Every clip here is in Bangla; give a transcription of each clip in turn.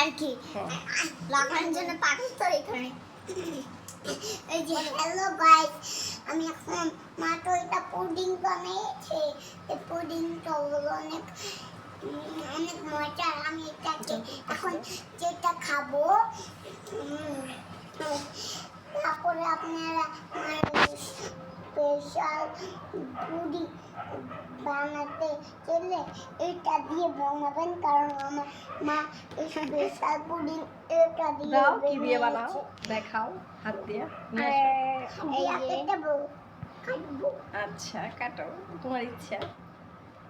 আর কি লাগানোর জন্য পাথর এখানে। এই যে হ্যালো গাইস, আমি এখন মাত্র এটা পুডিং বানিয়েছি। এই পুডিংটা অনেক অনেক মজা। আমি এটাকে এখন যেটা খাবো, তারপরে আপনারা স্পেশাল পুডিং বানাতে চাইলে এটা দিয়ে বানাবেন, কারণ আমার মা স্পেশাল পুডিং এটা দিয়ে দাও কি দিয়ে বানাও দেখাও হাত দিয়ে কাটবো। আচ্ছা কাটো তোমার ইচ্ছা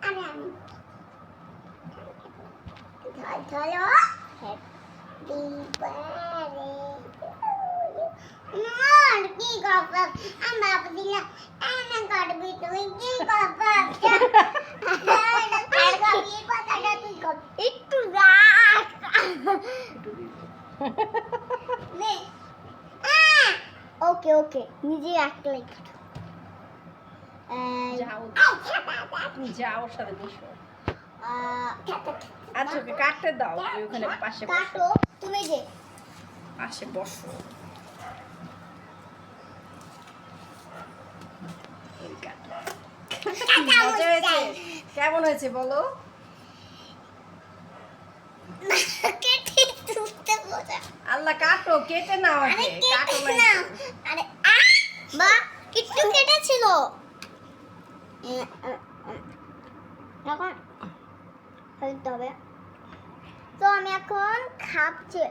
আমি ধরো হ্যাপি বার্থডে কি করব আমি বাপ দিলাম এনে করবি তুই কি করব একটু রাখ নে ওকে ওকে নিজে রাখলে যাও তুমি যাও ওর সাথে বসো আচ্ছা ওকে কাটতে দাও তুমি ওখানে পাশে কাটো তুমি যে পাশে বসো এই কাটো। মজা হয়েছে? কেমন হয়েছে বলো? আল্লাহ কাটো কেটে নাও আগে কাটো না আরে বা কিট্টু কেটেছিল এখন ফেলতে হবে। তো আমি এখন খাচ্ছি।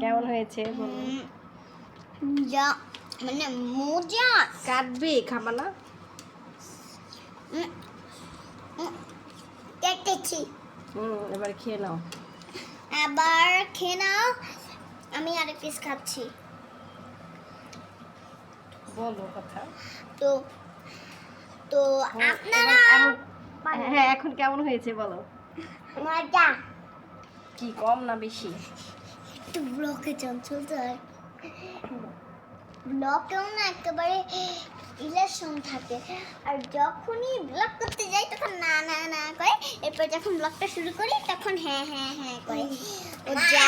কেমন হয়েছে বলো? যা মানে মজা। কাটবে খাবা না? কেটেছি এবার খেয়ে নাও। আবার খেয়ে নাও। আমি আরেক পিস খাচ্ছি। বলো কথা। তো তো আপনারা হ্যাঁ এখন কেমন হয়েছে বলো? মজা। কি কম না বেশি? একটু ব্লকে চঞ্চল তো হয়, ব্লকেও না একেবারে ইলেকশন থাকে, আর যখনই ব্লক করতে যাই তখন না না না করে, এরপর যখন ব্লকটা শুরু করি তখন হ্যাঁ হ্যাঁ হ্যাঁ করে। ও যা